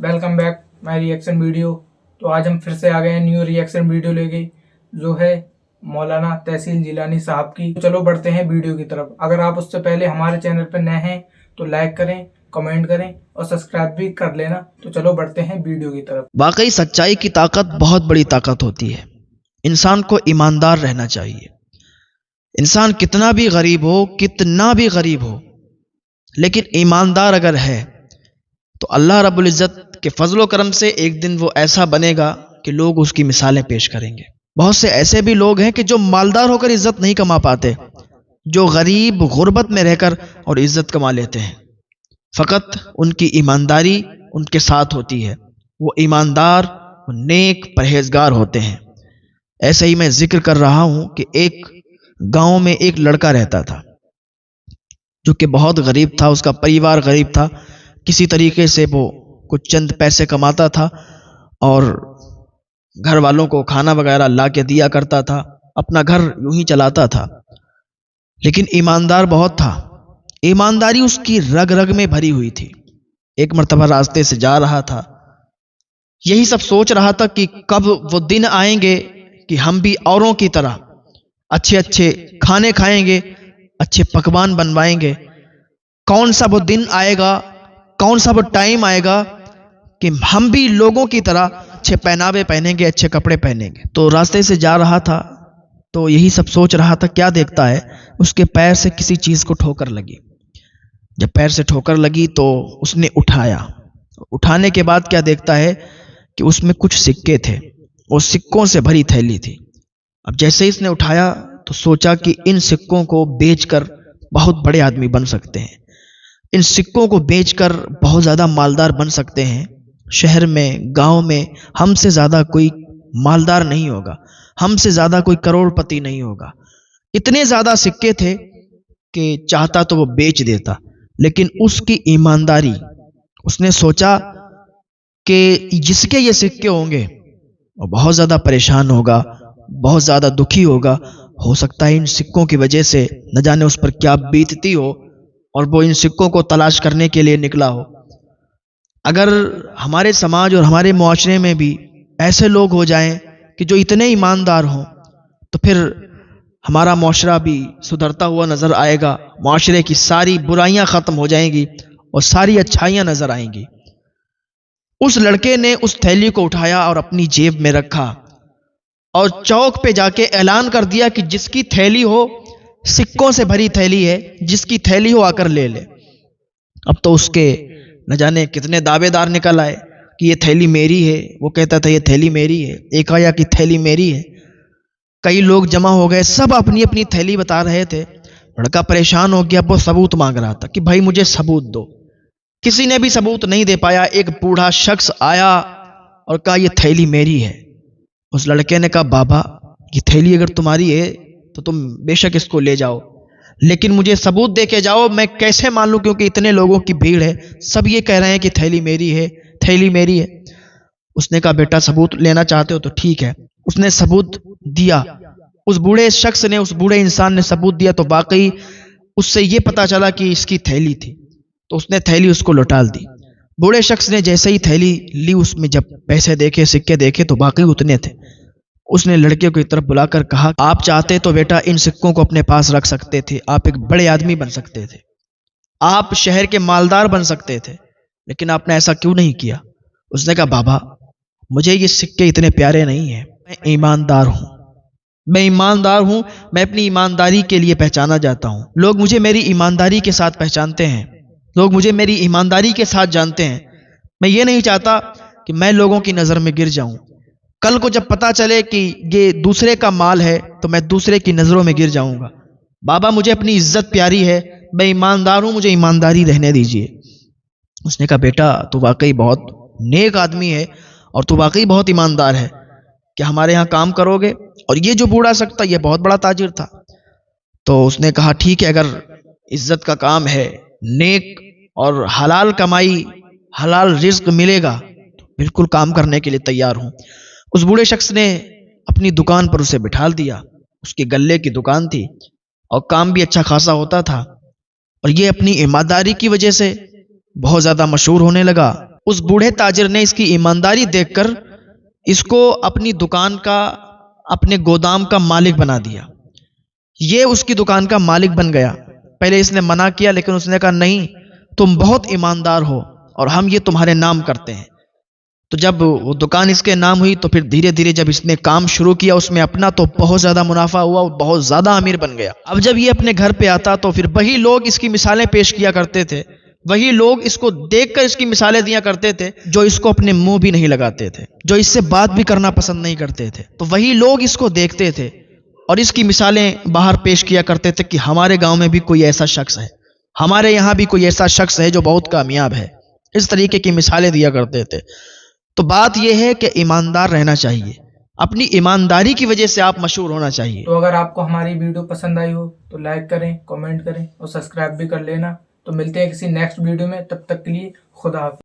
Welcome back my reaction video. तो आज हम फिर से आ गए हैं न्यू रिएक्शन वीडियो लेके, जो है मौलाना तहसील जिलानी साहब की। तो चलो बढ़ते हैं वीडियो की तरफ। अगर आप उससे पहले हमारे चैनल पर नए हैं तो लाइक करें, कमेंट करें और सब्सक्राइब भी कर लेना। तो चलो बढ़ते हैं वीडियो की तरफ। वाकई सच्चाई की ताकत बहुत बड़ी ताकत होती है। इंसान को ईमानदार रहना चाहिए। इंसान कितना भी गरीब हो, लेकिन ईमानदार अगर है तो अल्लाह रब्बुल इज़्ज़त के फजलो करम से एक दिन वो ऐसा बनेगा कि लोग उसकी मिसालें पेश करेंगे। बहुत से ऐसे भी लोग हैं कि जो मालदार होकर इज्जत नहीं कमा पाते, जो गरीब गुर्बत में रहकर और इज्जत कमा लेते हैं। फकत उनकी ईमानदारी उनके साथ होती है। वो ईमानदार, नेक, परहेजगार होते हैं। ऐसे ही मैं जिक्र कर रहा हूं कि एक गांव में एक लड़का रहता था जो कि बहुत गरीब था। उसका परिवार गरीब था। किसी तरीके से वो कुछ चंद पैसे कमाता था और घर वालों को खाना वगैरह ला के दिया करता था। अपना घर यूं ही चलाता था, लेकिन ईमानदार बहुत था। ईमानदारी उसकी रग रग में भरी हुई थी। एक मर्तबा रास्ते से जा रहा था, यही सब सोच रहा था कि कब वो दिन आएंगे कि हम भी औरों की तरह अच्छे अच्छे खाने खाएंगे, अच्छे पकवान बनवाएंगे। कौन सा वो दिन आएगा, कौन सा वो टाइम आएगा कि हम भी लोगों की तरह अच्छे पहनावे पहनेंगे, अच्छे कपड़े पहनेंगे। तो रास्ते से जा रहा था तो यही सब सोच रहा था। क्या देखता है, उसके पैर से किसी चीज को ठोकर लगी। जब पैर से ठोकर लगी तो उसने उठाया। उठाने के बाद क्या देखता है कि उसमें कुछ सिक्के थे। वो सिक्कों से भरी थैली थी। अब जैसे ही इसने उठाया तो सोचा कि इन सिक्कों को बेचकर बहुत बड़े आदमी बन सकते हैं। इन सिक्कों को बेचकर बहुत ज्यादा मालदार बन सकते हैं। शहर में, गांव में हमसे ज्यादा कोई मालदार नहीं होगा, हमसे ज्यादा कोई करोड़पति नहीं होगा। इतने ज्यादा सिक्के थे कि चाहता तो वो बेच देता, लेकिन उसकी ईमानदारी, उसने सोचा कि जिसके ये सिक्के होंगे वो बहुत ज्यादा परेशान होगा, बहुत ज्यादा दुखी होगा। हो सकता है इन सिक्कों की वजह से न जाने उस पर क्या बीतती हो और वो इन सिक्कों को तलाश करने के लिए निकला हो। अगर हमारे समाज और हमारे मुआशरे में भी ऐसे लोग हो जाएं कि जो इतने ईमानदार हों, तो फिर हमारा मुआशरा भी सुधरता हुआ नजर आएगा। मुआशरे की सारी बुराइयां खत्म हो जाएंगी और सारी अच्छाइयां नजर आएंगी। उस लड़के ने उस थैली को उठाया और अपनी जेब में रखा और चौक पे जाके ऐलान कर दिया कि जिसकी थैली हो, सिक्कों से भरी थैली है, जिसकी थैली हो आकर ले ले। अब तो उसके न जाने कितने दावेदार निकल आए कि ये थैली मेरी है। वो कहता था ये थैली मेरी है, एक आया कि थैली मेरी है। कई लोग जमा हो गए, सब अपनी अपनी थैली बता रहे थे। लड़का परेशान हो गया, वो सबूत मांग रहा था कि भाई मुझे सबूत दो। किसी ने भी सबूत नहीं दे पाया। एक बूढ़ा शख्स आया और कहा ये थैली मेरी है। उस लड़के ने कहा बाबा ये थैली अगर तुम्हारी है तो तुम बेशक इसको ले जाओ, लेकिन मुझे सबूत दे के जाओ। मैं कैसे मान लूं, क्योंकि इतने लोगों की भीड़ है, सब ये कह रहे हैं कि थैली मेरी है, थैली मेरी है। उसने कहा बेटा सबूत लेना चाहते हो तो ठीक है। उसने सबूत दिया। उस बूढ़े शख्स ने, उस बूढ़े इंसान ने सबूत दिया तो वाकई उससे ये पता चला कि इसकी थैली थी। तो उसने थैली उसको लौटा दी। बूढ़े शख्स ने जैसे ही थैली ली, उसमें जब पैसे देखे, सिक्के देखे तो वाकई उतने थे। उसने लड़के को एक तरफ बुलाकर कहा आप चाहते तो बेटा इन सिक्कों को अपने पास रख सकते थे, आप एक बड़े आदमी बन सकते थे, आप शहर के मालदार बन सकते थे, लेकिन आपने ऐसा क्यों नहीं किया। उसने कहा बाबा मुझे ये सिक्के इतने प्यारे नहीं हैं, मैं ईमानदार हूं, मैं अपनी ईमानदारी के लिए पहचाना जाता हूं। लोग मुझे मेरी ईमानदारी के साथ पहचानते हैं, लोग मुझे मेरी ईमानदारी के साथ जानते हैं। मैं ये नहीं चाहता कि मैं लोगों की नजर में गिर जाऊं। कल को जब पता चले कि ये दूसरे का माल है तो मैं दूसरे की नजरों में गिर जाऊंगा। बाबा मुझे अपनी इज्जत प्यारी है, मैं ईमानदार हूं, मुझे ईमानदारी रहने दीजिए। उसने कहा बेटा तू वाकई बहुत नेक आदमी है और तू वाकई बहुत ईमानदार है, क्या हमारे यहाँ काम करोगे। और ये जो बूढ़ा शख्स था ये बहुत बड़ा ताजिर था। तो उसने कहा ठीक है, अगर इज्जत का काम है, नेक और हलाल कमाई, हलाल रिज्क मिलेगा तो बिल्कुल काम करने के लिए तैयार हूं। उस बूढ़े शख्स ने अपनी दुकान पर उसे बिठा दिया। उसकी गल्ले की दुकान थी और काम भी अच्छा खासा होता था, और ये अपनी ईमानदारी की वजह से बहुत ज्यादा मशहूर होने लगा। اس بوڑھے تاجر نے اس کی ایمانداری دیکھ کر اس کو اپنی دکان کا، اپنے گودام کا مالک بنا دیا. یہ اس کی دکان کا مالک بن گیا. پہلے اس نے منع کیا لیکن اس نے کہا نہیں، تم بہت ایماندار ہو اور ہم یہ تمہارے نام کرتے ہیں. تو جب وہ دکان اس کے نام ہوئی تو پھر دھیرے دھیرے جب اس نے کام شروع کیا اس میں اپنا، تو بہت زیادہ منافع ہوا، بہت زیادہ امیر بن گیا. اب جب یہ اپنے گھر پہ آتا تو پھر وہی لوگ اس کی مثالیں پیش کیا کرتے تھے، وہی لوگ اس کو دیکھ کر اس کی مثالیں دیا کرتے تھے جو اس کو اپنے منہ بھی نہیں لگاتے تھے، جو اس سے بات بھی کرنا پسند نہیں کرتے تھے. تو وہی لوگ اس کو دیکھتے تھے اور اس کی مثالیں باہر پیش کیا کرتے تھے کہ ہمارے گاؤں میں بھی کوئی ایسا شخص ہے، ہمارے یہاں بھی کوئی ایسا شخص ہے جو بہت کامیاب ہے. اس طریقے کی مثالیں دیا کرتے تھے. تو بات یہ ہے کہ ایماندار رہنا چاہیے، اپنی ایمانداری کی وجہ سے آپ مشہور ہونا چاہیے. تو اگر آپ کو ہماری ویڈیو پسند آئی ہو تو لائک کریں، کامنٹ کریں اور سبسکرائب بھی کر لینا. تو ملتے ہیں کسی نیکسٹ ویڈیو میں، تب تک کے لیے خدا حافظ.